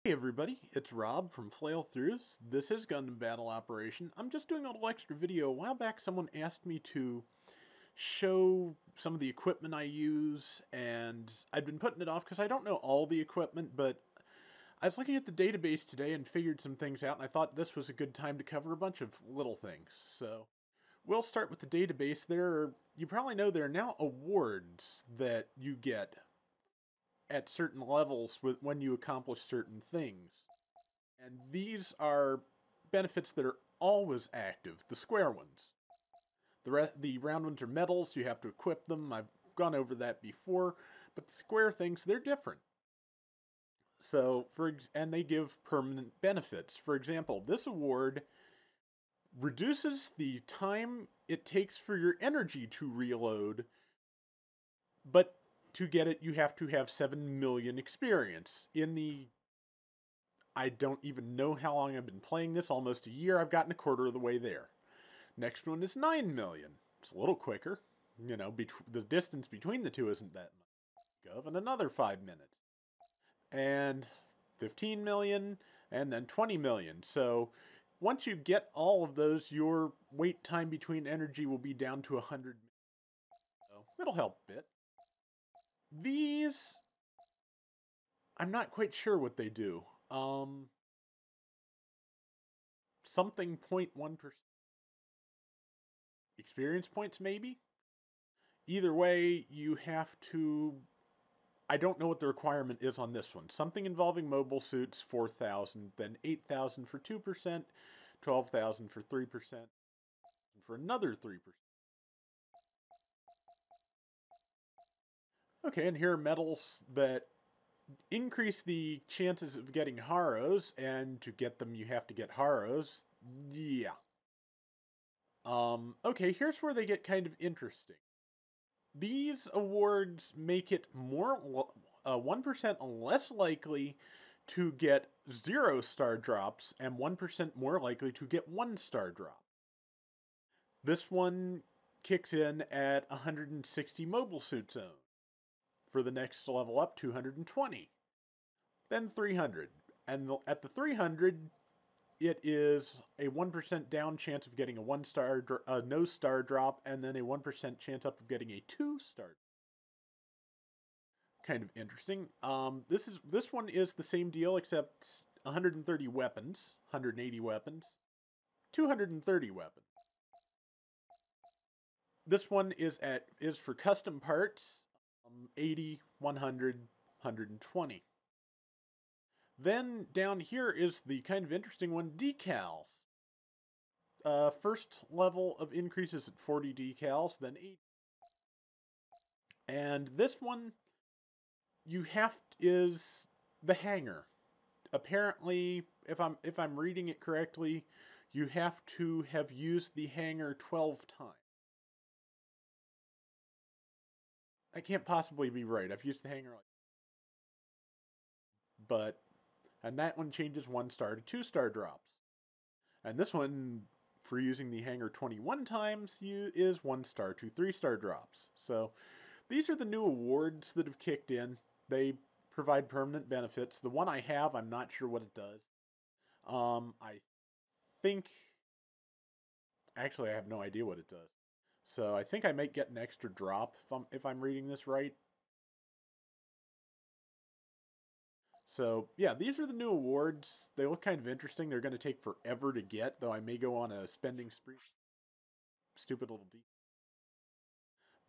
Hey everybody, it's Rob from Flailthroughs. This is Gundam Battle Operation. I'm just doing a little extra video. A while back someone asked me to show some of the equipment I use, and I've been putting it off because I don't know all the equipment, but I was looking at the database today and figured some things out, and I thought this was a good time to cover a bunch of little things. So we'll start with the database. You probably know there are now awards that you get at certain levels when you accomplish certain things. And these are benefits that are always active, the square ones. The round ones are medals, you have to equip them. I've gone over that before, but the square things, they're different. So, and they give permanent benefits. For example, this award reduces the time it takes for your energy to reload, but to get it, you have to have 7 million experience. I don't even know how long I've been playing this, almost a year. I've gotten a quarter of the way there. Next one is 9 million. It's a little quicker. You know, the distance between the two isn't that much of, and another 5 minutes. And 15 million, and then 20 million. So once you get all of those, your wait time between energy will be down to 100 minutes. So it'll help a bit. These, I'm not quite sure what they do. Something 0.1% experience points, maybe? Either way, you have to... I don't know what the requirement is on this one. Something involving mobile suits, 4,000, then 8,000 for 2%, 12,000 for 3%, and for another 3%. Okay, and here are medals that increase the chances of getting Haros, and to get them you have to get Haros. Yeah. Okay, here's where they get kind of interesting. These awards make it 1% less likely to get 0-star drops, and 1% more likely to get 1-star drop. This one kicks in at 160 mobile suit zone. For the next level up, 220. Then 300. And at the 300, it is a 1% down chance of getting a no-star drop, and then a 1% chance up of getting a 2-star. Kind of interesting. This one is the same deal, except 130 weapons, 180 weapons, 230 weapons. This one is for custom parts, 80, 100, 120. Then down here is the kind of interesting one, decals. First level of increases at 40 decals, then 80. And this one, is the hanger. Apparently, if I'm reading it correctly, you have to have used the hanger 12 times. I can't possibly be right. I've used the hanger and that one changes 1-star to 2-star drops. And this one, for using the hanger 21 times, is 1-star to 3-star drops. So these are the new awards that have kicked in. They provide permanent benefits. The one I have, I'm not sure what it does. I think... Actually, I have no idea what it does. So I think I might get an extra drop if I'm reading this right. So yeah, these are the new awards. They look kind of interesting. They're going to take forever to get, though I may go on a spending spree. Stupid little detail.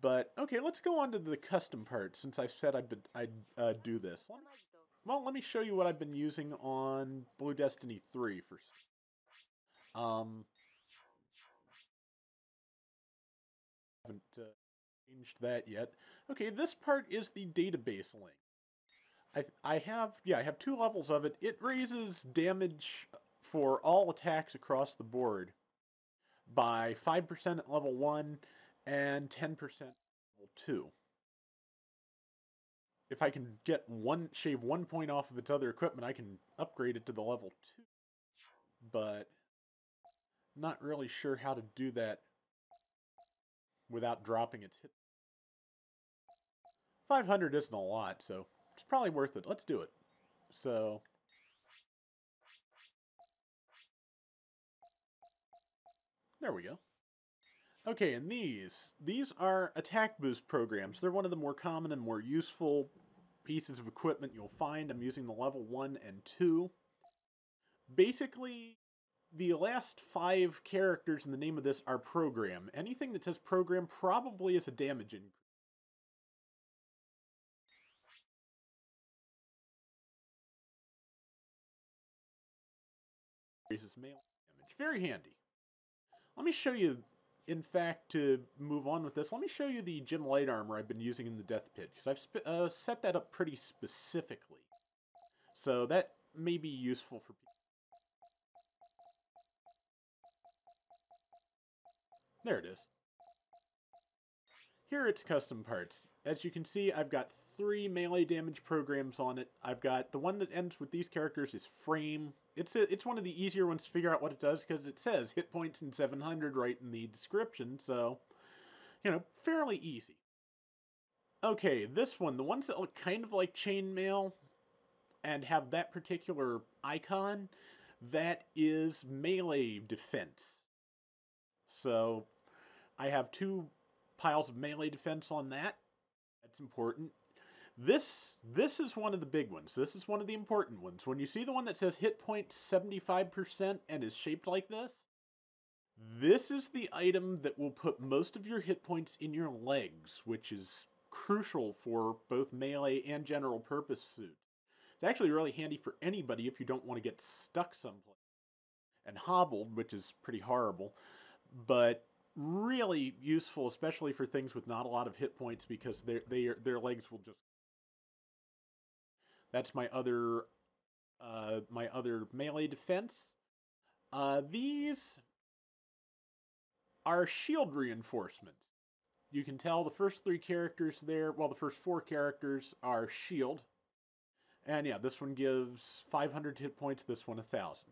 But okay, let's go on to the custom parts, since I said I'd do this. Well, let me show you what I've been using on Blue Destiny 3 first. Haven't changed that yet. Okay, this part is the database link. I have 2 levels of it. It raises damage for all attacks across the board by 5% at level 1 and 10% at level 2. If I can shave 1 point off of its other equipment, I can upgrade it to the level 2. But not really sure how to do that without dropping its hit. 500 isn't a lot, so it's probably worth it. Let's do it. So There we go. Okay, and these are attack boost programs. They're one of the more common and more useful pieces of equipment you'll find. I'm using the level 1 and 2. Basically, the last 5 characters in the name of this are program. Anything that says program probably is a damage increases melee damage. Very handy. Let me show you, in fact, to move on with this, let me show you the gym light armor I've been using in the death pit, because I've set that up pretty specifically. So that may be useful for people. There it is. Here it's custom parts. As you can see, I've got 3 melee damage programs on it. I've got the one that ends with these characters is frame. It's one of the easier ones to figure out what it does because it says hit points in 700 right in the description, so, you know, fairly easy. Okay, this one, the ones that look kind of like chainmail and have that particular icon, that is melee defense. So, I have 2 piles of melee defense on that. That's important. This is one of the big ones. This is one of the important ones. When you see the one that says hit point 75% and is shaped like this is the item that will put most of your hit points in your legs, which is crucial for both melee and general purpose suits. It's actually really handy for anybody if you don't want to get stuck someplace and hobbled, which is pretty horrible, but really useful, especially for things with not a lot of hit points, because their legs will just. That's my other melee defense. These are shield reinforcements. You can tell the first 3 characters there, well, the first 4 characters are shield. And yeah, this one gives 500 hit points, this one 1,000.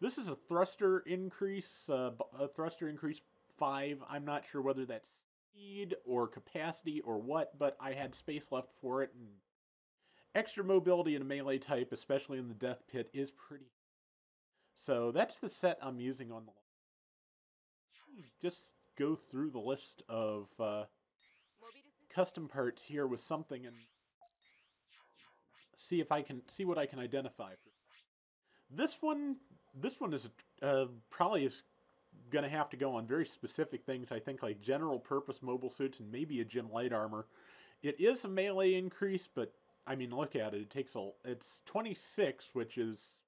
This is a thruster increase, a thruster increase 5. I'm not sure whether that's speed or capacity or what, but I had space left for it, and extra mobility in a melee type, especially in the death pit, is pretty. So that's the set I'm using on the. Just go through the list of custom parts here with something and see if I can see what I can identify. This one is probably is going to have to go on very specific things. I think like general purpose mobile suits and maybe a gym light armor. It is a melee increase, but I mean, look at it. It's 26, which is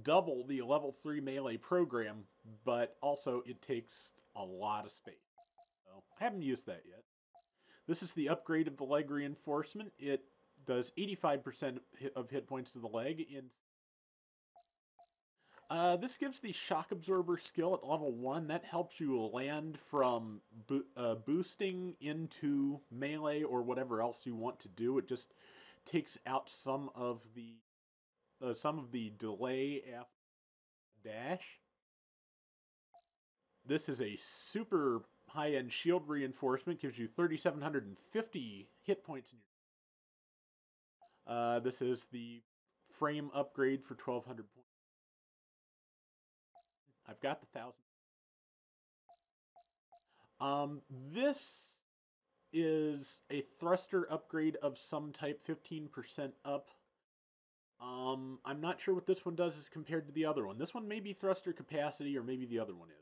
double the level 3 melee program, but also it takes a lot of space. So I haven't used that yet. This is the upgrade of the leg reinforcement. It does 85% of hit points to the leg. This gives the shock absorber skill at level 1. That helps you land from boosting into melee or whatever else you want to do. It just takes out some of the delay after dash. This is a super high-end shield reinforcement. Gives you 3,750 hit points in your. This is the frame upgrade for 1,200 points. I've got the 1,000. This is a thruster upgrade of some type, 15% up. I'm not sure what this one does as compared to the other one. This one may be thruster capacity, or maybe the other one is.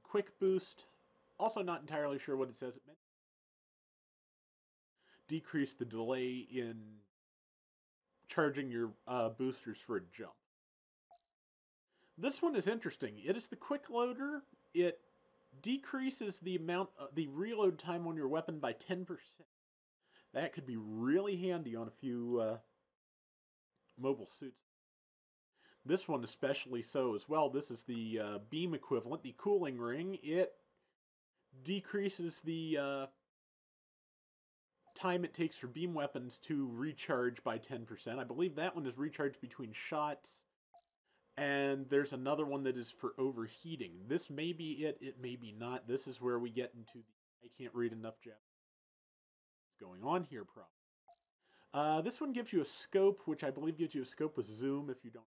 Quick boost. Also not entirely sure what it says it meant. Decrease the delay in charging your boosters for a jump. This one is interesting. It is the quick loader. It decreases the reload time on your weapon by 10%. That could be really handy on a few mobile suits. This one especially so as well. This is the beam equivalent, the cooling ring. It decreases the time it takes for beam weapons to recharge by 10%. I believe that one is recharged between shots. And there's another one that is for overheating. This may be it, it may be not. This is where we get into the I can't read enough Japanese. What's going on here, problem. This one gives you a scope, which I believe gives you a scope with zoom if you don't.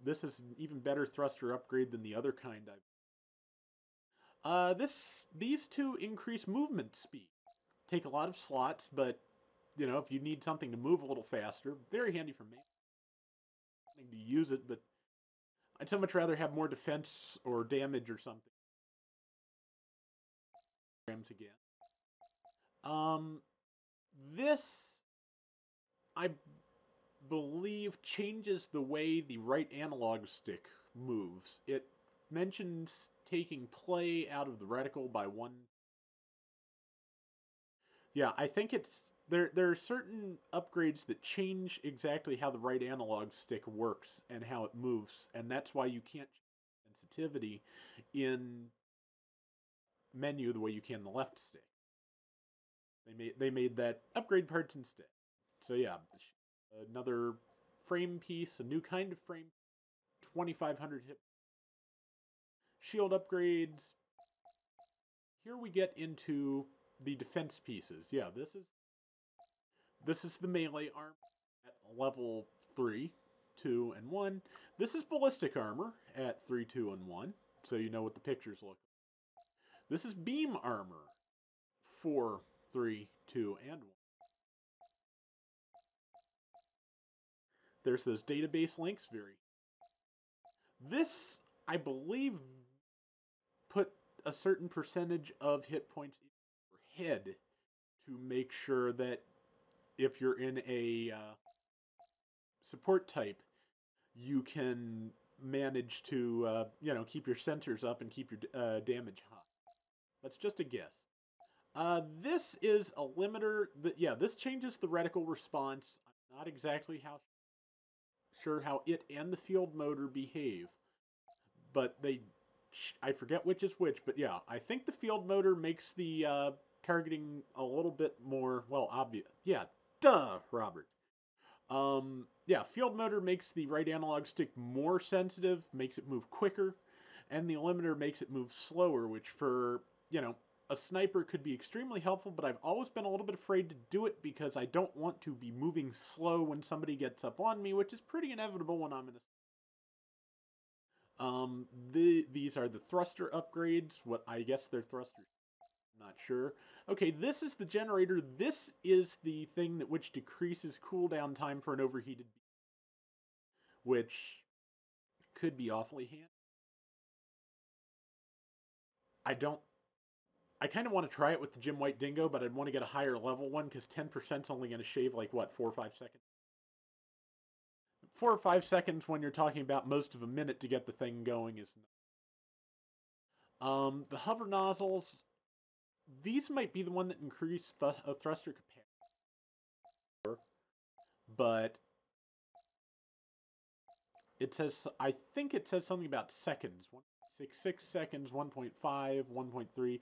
This is an even better thruster upgrade than the other kind these two increase movement speed. Take a lot of slots, but you know, if you need something to move a little faster, very handy for me. To use it, but I'd so much rather have more defense or damage or something. Again. This I believe changes the way the right analog stick moves. It mentions taking play out of the reticle by one. Yeah, I think it's there are certain upgrades that change exactly how the right analog stick works and how it moves, and that's why you can't change sensitivity in menu the way you can the left stick. They made that upgrade parts instead. So yeah, another frame piece, a new kind of frame, 2,500 hit. Shield upgrades. Here we get into the defense pieces. Yeah, this is the melee armor at level 3, 2, and 1. This is ballistic armor at 3, 2, and 1, so you know what the pictures look like. This is beam armor, 4, 3, 2, and 1. There's those database links. This, I believe, put a certain percentage of hit points in your head to make sure that if you're in a support type, you can manage to keep your sensors up and keep your damage high. That's just a guess. This is a limiter. This changes the reticle response. I'm not exactly sure how it and the field motor behave, but I forget which is which, but yeah, I think the field motor makes the targeting a little bit more, well, obvious. Yeah, duh, Robert. Field motor makes the right analog stick more sensitive, makes it move quicker, and the limiter makes it move slower, which for, a sniper could be extremely helpful, but I've always been a little bit afraid to do it because I don't want to be moving slow when somebody gets up on me, which is pretty inevitable when I'm in a... These are the thruster upgrades. What I guess they're thrusters. Not sure. Okay, this is the generator. This is the thing which decreases cooldown time for an overheated beam, which could be awfully handy. I kind of want to try it with the Jim White Dingo, but I'd want to get a higher level one because 10% is only going to shave like, what, 4 or 5 seconds? 4 or 5 seconds when you're talking about most of a minute to get the thing going is... The hover nozzles, these might be the one that increase the thruster capacity. But it says, I think it says something about seconds. 1.66 seconds, 1.5, 1.3.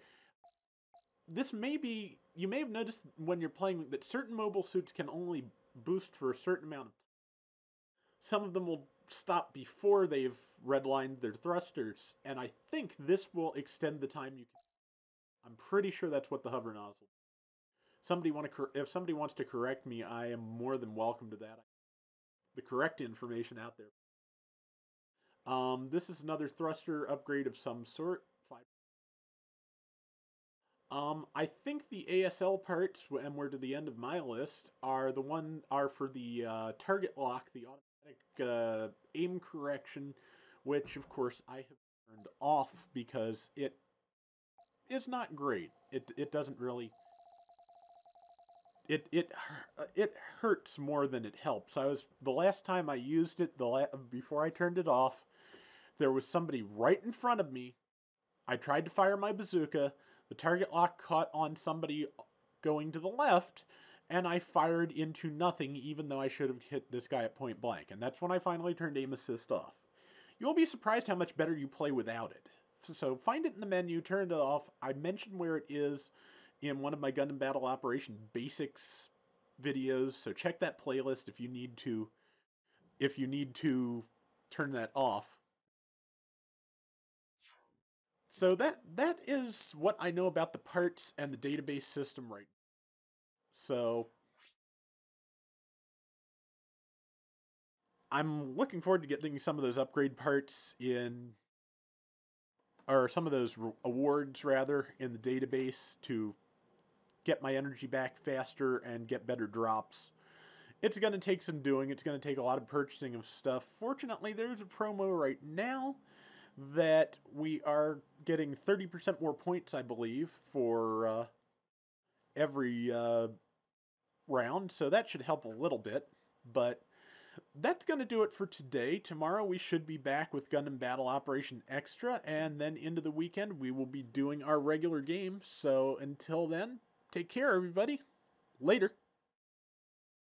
This may be, you may have noticed when you're playing that certain mobile suits can only boost for a certain amount of time. Some of them will stop before they've redlined their thrusters, and I think this will extend the time you can. I'm pretty sure that's what the hover nozzle. If somebody wants to correct me, I am more than welcome to that. The correct information out there. This is another thruster upgrade of some sort. I think the ASL parts, and we're to the end of my list, are for the target lock, the automatic aim correction, which of course I have turned off because it is not great. It doesn't really. It hurts more than it helps. The last time I used it, before I turned it off, there was somebody right in front of me. I tried to fire my bazooka. The target lock caught on somebody going to the left, and I fired into nothing, even though I should have hit this guy at point blank. And that's when I finally turned aim assist off. You'll be surprised how much better you play without it. So find it in the menu, turn it off. I mentioned where it is in one of my Gundam Battle Operation Basics videos, so check that playlist if you need to turn that off. So that is what I know about the parts and the database system right now. So I'm looking forward to getting some of those upgrade parts in, or some of those awards rather, in the database to get my energy back faster and get better drops. It's going to take some doing. It's going to take a lot of purchasing of stuff. Fortunately, there's a promo right now that we are getting 30% more points, I believe, for every round. So that should help a little bit. But that's going to do it for today. Tomorrow we should be back with Gundam Battle Operation Extra. And then into the weekend we will be doing our regular games. So until then, take care, everybody. Later.